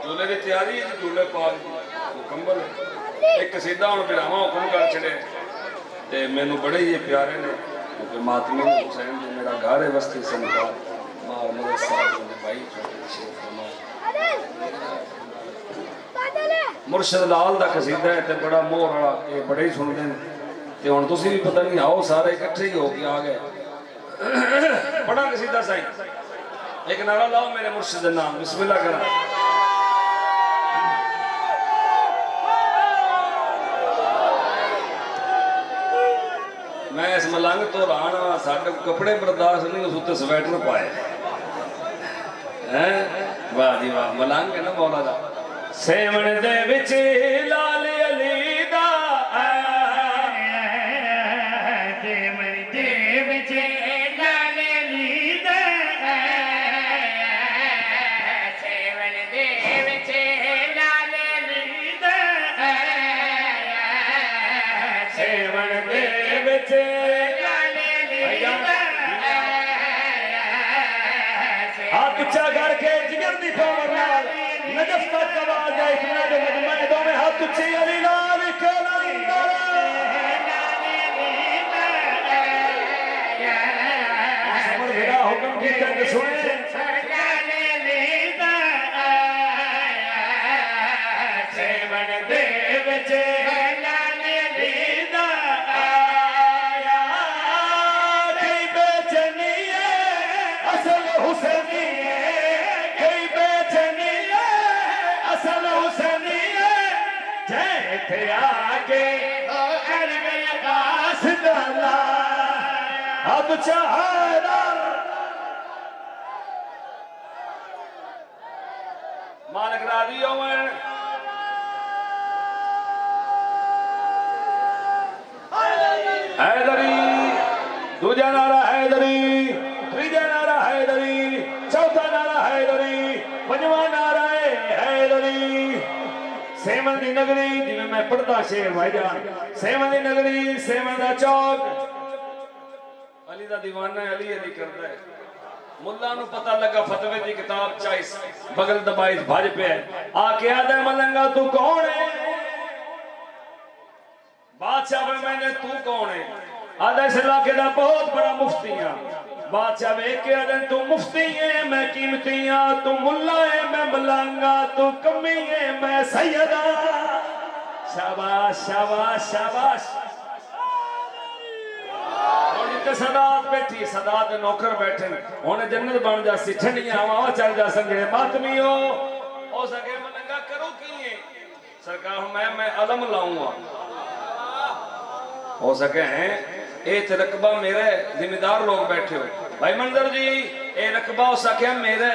جولے کی تیاری ہے جولے پاک مکمل ہے ایک قصیدہ ہوں براہما حکم کر چڑے تے مینوں بڑے ہی پیارے نے کیونکہ ماتمی حسین جو میرا گھر ہے وسطی سنکار مار مدر صاحب نے بھائی مرشد لال دا قصیدہ ہے تے بڑا مور والا یہ بڑے ہی سن دیں تے ہن تسی بھی پتہ نہیں آؤ سارے اکٹھے ہی ہو کے آ گئے بڑا قصیدہ سائیں ایک نعرہ لاؤ میرے مرشد نام بسم اللہ کرا میں اس ملنگ تو رانا ساڈے کپڑے برداشت نہیں اس تے سویٹر پائے واہ جی واہ ملنگ ہے نا مولا دا سیمن دے وچ لال علی دا سیمن دے وچ لال علی دا سیمن دے وچ لال علی دا سیمن دے وچ لال علی دا ہاتھ اچھا کر کے جگر دی پاور نال نجف تک آواز ہے اتنا جو مجمع دو میں ہاتھ اچھی علی لال کلندر سمر بھیڑا حکم کی تک سنے سیمن دے وچ لال علی دا کئی بے چنی ہے اصل حسینی تھے آگے عرب عباس دالا اب چہارر مالک راضی ہوئے حیدری دوجہ نعرہ حیدری تریجہ نعرہ حیدری چوتھا نعرہ حیدری پنجواں نعرہ حیدری سیمن دی نگری جی میں پڑھتا شیر بھائی جان سیمن دی نگری سیمن دا چوک علی دا دیوانہ ہے علی علی کرتا ہے ملہ نو پتہ لگا فتوے دی کتاب چائس بغل دبائیس بھاج پہ ہے آکے آدھے ملنگا تو کون ہے بادشاہ پر میں نے تو کون ہے آدھے اس علاقے دا بہت بڑا مفتی ہے بادشاہ میں ایک آدھے تو مفتی ہے میں قیمتی ہاں تو ملہ ہے میں ملنگا تو کمی ہے میں سیدہ شاباش شاباش شاباش اور جتے صدات بیٹھی صدات نوکر بیٹھے انہیں جنت بن جا سی ٹھنڈیاں ہوا چل جا سنگے ماتمی ہو سکے ملنگا کرو کیے سرکار میں علم لاؤں گا ہو سکے ہیں ایت رقبہ میرے ذمہ دار لوگ بیٹھے ہو بھائی منظر جی اے رقبہ ہو سکے میرے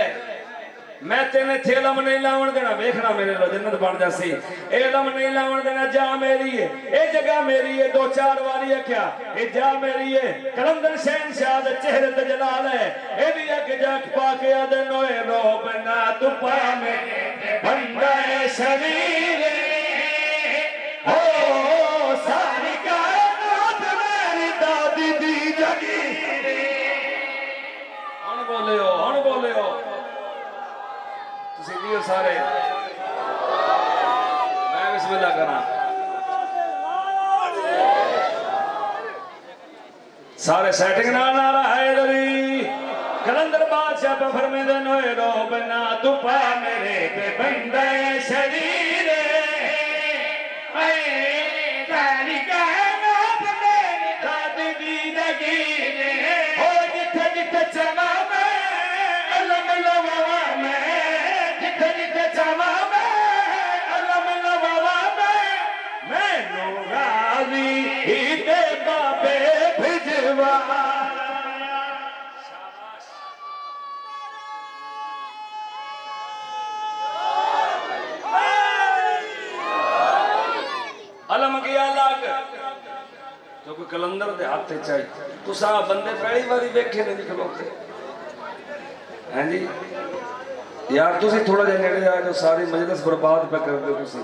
میں تینے تھے علم نہیں لاؤن دینا بیکھنا میرے لو جنت بن جا سی اے علم نہیں لاؤن دینا جا میری ہے اے جگہ میری ہے دو چار والی ہے کیا اے جا میری ہے کلندر شہن شاہد چہرت جلال ہے اے بھی ایک جاک پاکے آدھے نوے رو بنا تو پا میرے بندہ شریر ہو ساری کائنات میری دادی دی جگیری ہن بولے ہو تسی دیو سارے میں بسم اللہ کرنا سارے سیٹنگ نعرہ حیدری کلندر بادشاہ پہ فرمے دے نوے رو بنا تو پا میرے پہ بندہ شریر ساری کائنات میری دادی دی جگیری ہو جتھے جتھے چلا میں علم لوا میں جتھے جتھے چلا میں علم لوا میں نو راضی ہی دے بابے بھجوا علم گیا لگ جو کوئی کلندر دے ہاتھے چاہیے تو صاحب بندے پہلی باری بیکھے نہیں کھلوتے ہیں جی یار تسی تھوڑا جا نیڑے آئے جو ساری مجلس برباد پہ کر دے تسی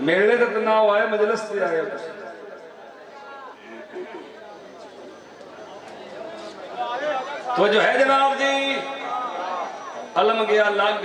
میلے تک نہ آئے مجلس پہ آئے تسی تو جو ہے جناب جی علم گیا لگ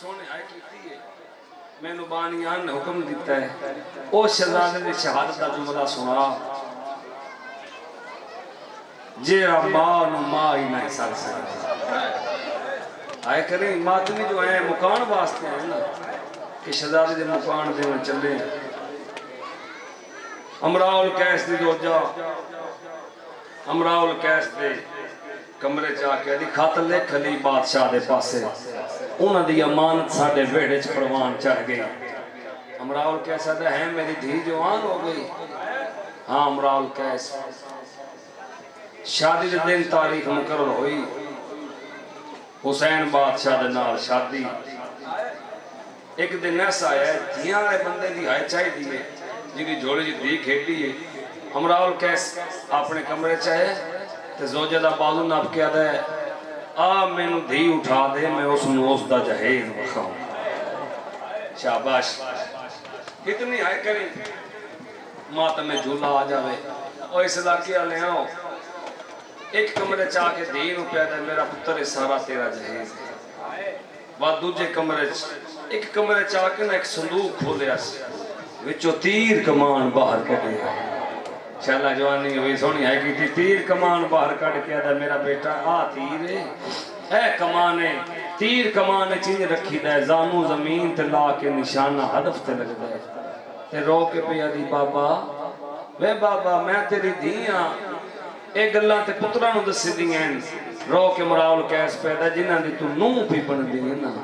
سونے آئے کیتی ہے مینوں بانیاں نے حکم دیتا ہے او شہزادے دی شہادت دا جملہ سنا جیڑا ماں نو ماں ہی نہیں سک سکتا آئے کریں ماتمی جو ہیں مکان واسطے ہیں نا کہ شہزادے دے مکان دے میں چلے امراء القیس دی دوجا امراء القیس دے کمرے چاہ کے دی خط لکھ لی بادشاہ دے پاسے انہاں دی امانت ساڈے ویڑے چ پروان چڑھ گئی امراء القیس دا ہے میری دھی جوان ہو گئی ہاں امراء القیس شادی دے دن تاریخ مقرر ہوئی حسین بادشاہ دے نال شادی ایک دن ایسا ہے دھیاں والے بندے دی ہائے چاہی دی ہے جنہی جھوڑی جی دی کھیلی ہے امراء القیس اپنے کمرے چاہے تے زوجہ دا بازو نپ کے آدھا ہے آ میں نو دھی اٹھا دے میں اس نو اس دا جہیز بخاؤں شاباش کتنی ہائے کریں ماتم میں جھولا آ جاوے اور اس علاقے والے آؤ ایک کمرے چاہ کے دھی نو پیدا ہے میرا پتر ہے سارا تیرا جہیز ہے بعد دوجے کمرے ایک کمرے چاہ کے نا ایک صندوق کھولے اس وچو تیر کمان باہر کٹے شالا جوانی ہوئی سونی ہے کی تیر کمان باہر کٹ کے آدھا میرا بیٹا آ تیر ہے کمانے تیر کمانے چیز رکھی دے زانو زمین تے لا کے نشانہ ہدف تے لگ دے تے رو کے پہ آدھی بابا وے بابا میں تیری دھیاں ایک اللہ تے پترہ نو دسی دیئے رو کے امراء القیس پیدا جنہ دی تو نو بھی بن دیئے نا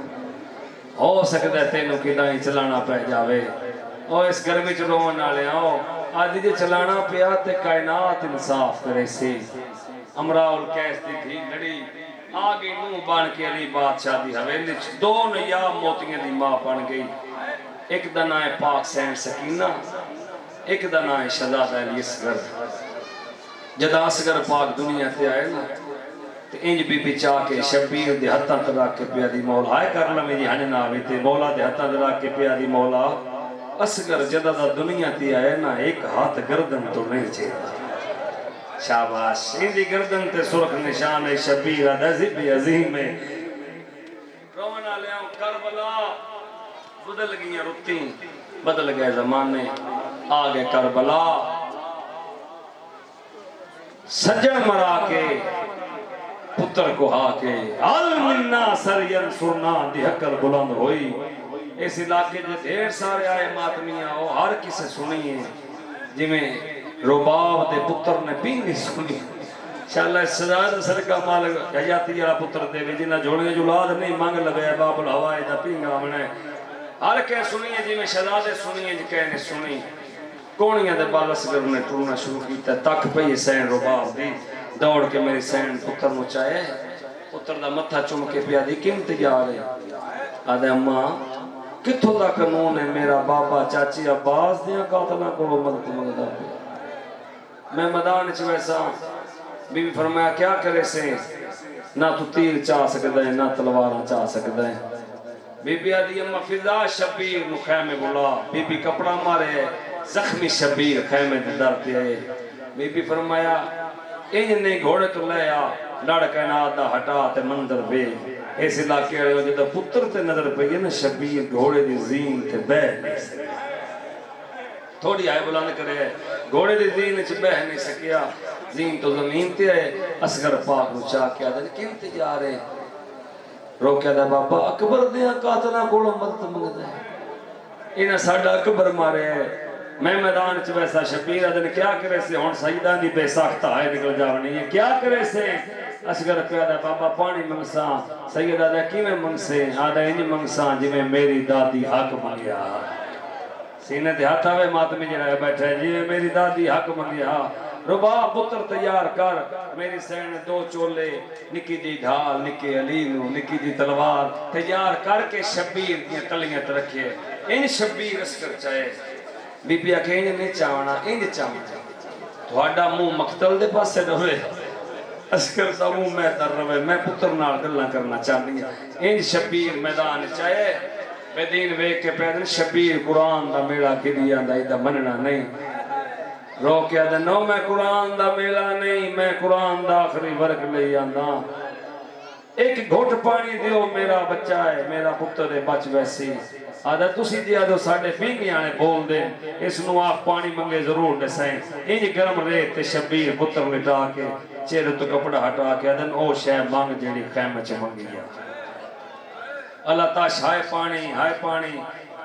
ہو سکتا ہے تینوں کی دائیں چلانا پہ جاوے اور اس گرمی چ روون والے آؤ آدھی جے چلانا پیا تے کائنات انصاف کرے سی امراء القیس دی دھی لڑی آگے نو بان کے علی بادشاہ دی حویلی دو نیاب موتیاں دی ماں بن گئی ایک دا نام ہے پاک سین سکینہ ایک دا نام ہے شہزادہ علی اصغر جد اصغر پاک دنیا تے آئے نا تے انج بی بی چاہ کے شبیر دے ہتھاں تے رکھ کے پیا دی مولا ہائے کر لویں جی ہن نہ آوے تے مولا دے ہتھاں تے رکھ کے پیا دی مولا اصغر جدہ دا دنیا تی آئے نا ایک ہاتھ گردن تو نہیں چاہتا شاباش اندی گردن تے سرخ نشان ہے شبیر عزیب عظیم ہے رونا لے آؤں کربلا بدل گئیں رتی بدل گئے زمانے آگے کربلا سجن مرا کے پتر کو ہا کے المنا سرین سرنا دی حکر بلند ہوئی اس علاقے جو دیر سارے آئے ماتمیاں ہو ہر کسے سنی ہے جی میں رباب دے پتر نے پینی سنی انشاءاللہ اس سزاد صدقہ مالک حیاتی والا پتر دے بھی جنہ جوڑنے جلاد نہیں مانگ لگے باب الہوائی دا پینگا منے ہر کہے سنی ہے جی میں شہزادے سنی ہے جی کہنے سنی کونیاں دے بالسگر نے ٹرنا شروع کیتا تک پئی سین رباب دی دوڑ کے میری سین پتر مچائے پتر دا متھا چم کے پیا دی کم تجار ہے آدھے اماں کتھو دا قانون ہے میرا بابا چاچی عباس دیا قاتلہ کو مدد مدد پہ میں میدان چ ویسا بی بی فرمایا کیا کرے سے نہ تو تیر چاہ سکتا ہے نہ تلواراں چاہ سکتا ہے بی بی آدھی اما فضا شبیر نو خیمے بلا بی بی کپڑا مارے زخمی شبیر خیمے دے در پہ آئے بی بی فرمایا انج نے گھوڑے تو لے آ لڑ کائنات دا ہٹا تے مندر بے اس علاقے والے جدہ پتر تے نظر پہ یہ نا شبیر گھوڑے دی زین تے بہ نہیں سکیا تھوڑی آئے بلند کرے گھوڑے دی زین چ بہ نہیں سکیا زین تو زمین تے ہے اصغر پاک نو چاہ کے آدھے کیوں تے جا رہے رو کے آدھے بابا اکبر دیا قاتلہ کوڑا مدد مگدہ ہے انہاں ساڑھا اکبر مارے ہے میں میدان چ ویسا شبیر آدھے کیا کرے سے ہون سجدہ دی بے ساختہ آئے نکل جاونی ہے کیا کرے سے اصغر پہ آدھا بابا پانی منگساں سید آدھا کیویں منگسے آدھا انج منگساں جی میں میری دادی حق منگیا سینے دے ہاتھ آوے ماتمی جنہیں بیٹھے جی میں میری دادی حق منگیا ربا پتر تیار کر میری سین دو چولے نکی جی ڈھال نکی علی نو نکی جی تلوار تیار کر کے شبیر کی تلیاں رکھے ان شبیر اصغر چاہے بی بی آکھے انج نہیں چاہنا انج چاہنا تھوڑا منہ مقتل دے پاس سے رہے اصغر دا منہ میں در رہے میں پتر نال گلاں کرنا چاہنی انج شبیر میدان چاہے بے دین ویک کے پیدن شبیر قرآن دا میلہ کی دیا دا ایدہ مننا نہیں رو کے آدھے نو میں قرآن دا میلہ نہیں میں قرآن دا آخری ورک لے آندہ ایک گھٹ پانی دیو میرا بچہ ہے میرا پتر ہے بچ ویسی آدھا تسی جی آدھو ساڑھے پینگیاں نے بول دیں اس نو آپ پانی منگے ضرور نسائیں انج گرم ریت شبیر پتر لٹا کے چہرے تو کپڑا ہٹا کے آدھن او شے مانگ جیڑی خیمہ چ منگی ہے اللہ تاش ہائے پانی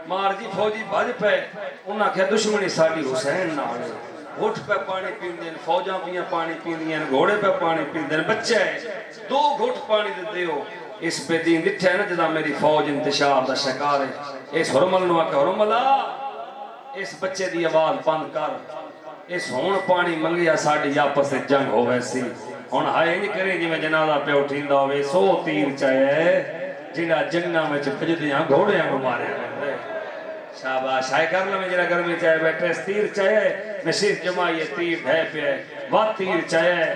مار جی فوجی بھج پہ انہاں کہا دشمنی ساڑی حسین نہ آئے گھٹ پہ پانی پیندین فوجاں پیاں پانی پیندین گھوڑے پہ پانی پیندین بچے ہے 2 گھٹ پانی دے دیو اس پہ دین دٹھے ہے نا جدا میری فوج انتشار دا شکار ہے اس حرمل نو آکے حرملہ اس بچے دی آواز بند کر اس ہون پانی منگیا ساڑی آپس سے جنگ ہو ویسی ہون ہائے نہیں کریں جی میں جنازہ پہ اٹھیندہ ہوئے 100 تیر چاہے جنہا جنگا میں چھپج دیاں گھوڑے ہیں مارے ہیں شاباش ہائے کر لیں جنہا گرمی چاہے بیٹھے تیر چاہے نشیف جمائی تیر ڈھے پہ وقت تیر چاہے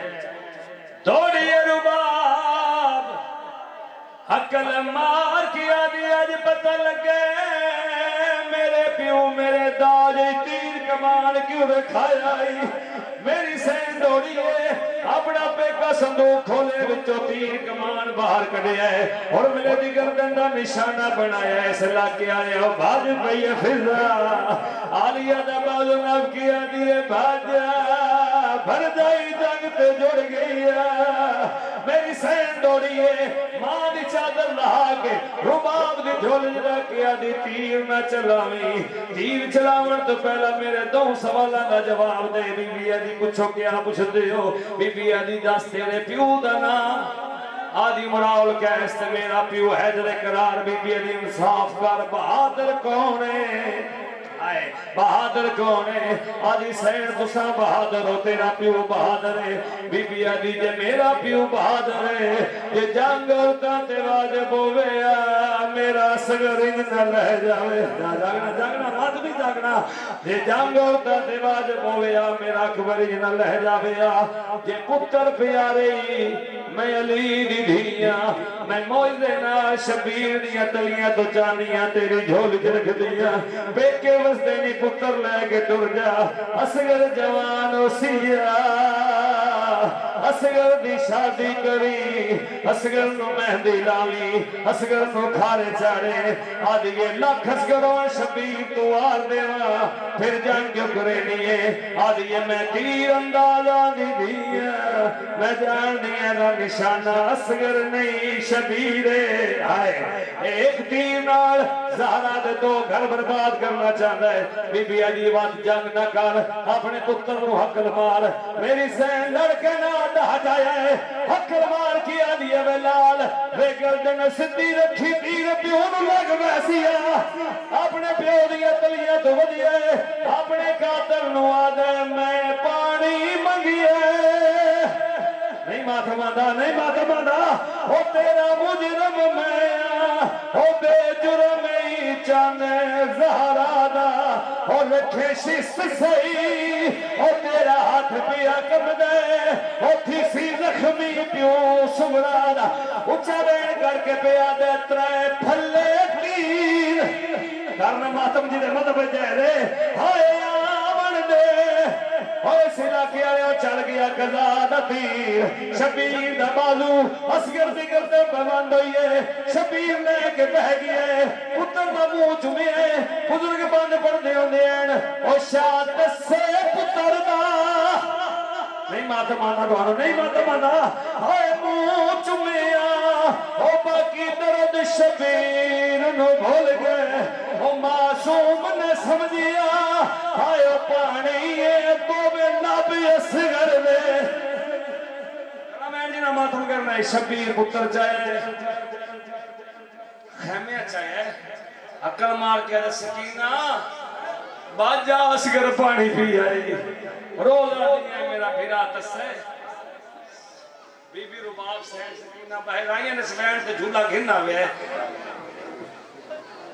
دوڑی رباب حقل مار کیا دیا جی پتہ لگے میرے پیو میرے داج تیر کمان کیوں رکھایا میری سین دوڑی ہے اپنا پیکا صندوق کھولے بچو تیر کمان باہر کڑے ہے اور میرے دی گردن دا نشانہ بنایا ہے اس علاقے آئے ہو بھاج پئی ہے فضا آلیہ دا بازو نب کیا دیئے بھاجا بھر جائی جنگ تے جڑ گئی ہے میری سین دوڑی ہے ماں دی چادر لہا کے رباب دی جھول جڑا کیا دی تیر نہ چلاویں تیر چلاون تو پہلا میرے 2 سوالہ دا جواب دے بی بی آدھی پوچھو کیا پوچھ دے ہو بی بی آدھی دس تیرے پیو دا نا آدھی مراول کہست میرا پیو حیدر قرار بی بی آدھی انصاف کر بہادر کونے آئے بہادر کونے آدھی سین تساں بہادر ہو تیرا پیو بہادر ہے بی بی آدھی جے میرا پیو بہادر ہے یہ جنگ ہوتا تے واجب ہویا میرا سگر انج نہ لہ جاوے جاگنا رات بھی جاگنا یہ جنگ ہوتا تے واجب ہویا میرا اکبر انج نہ لہ جاوے یہ پتر پیارے میں علی دی دھیاں میں موجدے نا شبیر دیاں تلیاں تو چانیاں تیری جھول رکھ دیاں بیکے وستے نہیں پتر لے کے ٹر جا اصغر جوان ہو سیا اصغر دی شادی کری اصغر نو مہندی لاوی اصغر نو کھارے چاڑے آدھی یہ لاکھ اصغروں شبیر تو آر دیوا پھر جنگ کیوں کرے نہیں آدھی یہ میں تیر اندازہ دی دیا میں جان دیا نا نشانہ اصغر نہیں شبیر آئے ایک تیر نال زہرہ دے 2 گھر برباد کرنا چاہتا ہے بی بی علی وقت جنگ نہ کر اپنے پتر نو حقل مار میری سین لڑکے نہ ہٹایا ہے حقل مار کیا دیا وے لال وے گردن سدھی رکھی تیر پیو نو لگ ویسیا اپنے پیو دیا تلیاں تو ودیا اپنے قاتل نو آدھے میں پانی منگیا نہیں ماتھا ماندہ او تیرا مجرم میں او بے جرم ہی چانے زہرا دا او لکھے شست سئی او تیرا ہاتھ پیا کم دے او تھی سی زخمی پیو سمرا دا اچھا بین کر کے پیا دے 3 پھلے تیر کرنا ماتم جی دے مدب جائے دے ہائے آمن دے اور سلا کیا ہے چل گیا قضا دا تیر شبیر دا بازو اصغر ذکر تے بمند ہوئی ہے شبیر لے کے بہ گیا ہے پتر دا منہ چومے ہے بزرگ بند پڑھ دے ہوندے ہیں او شاد سے پتر دا نہیں ماتا مانا دوانو نہیں ماتا مانا ہائے منہ چومیا او باقی درد شبیر نو بھول گئے او معصوم نے سمجھیا ہائے پانی تو میں نب اصغر لے میں جنہ ماتم کرنا ہے شبیر پتر چاہے خیمیہ چاہے عقل مار کے دے سکینہ باجا اصغر پانی پی آئی روز آدھیں میرا بھیرا تسے بی بی رباب سین سکینہ بہر آئی ہیں نسوین تے جھولا گھننا ہوئے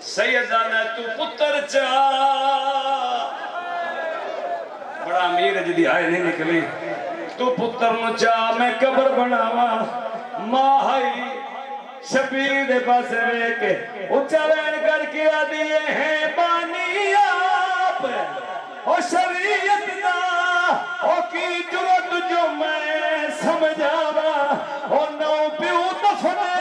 سیدانہ تو پتر چاہ بڑا امیر جدی آئے نہیں نکلی تو پتر نو چاہ میں قبر بناوا ماہی شبیر دے پاس رہے کے اچھا بین کر کے آدھیے ہیں بانی آپ او شریعت دا او کی جرت جو میں سمجھاوا او نو پیو دفنے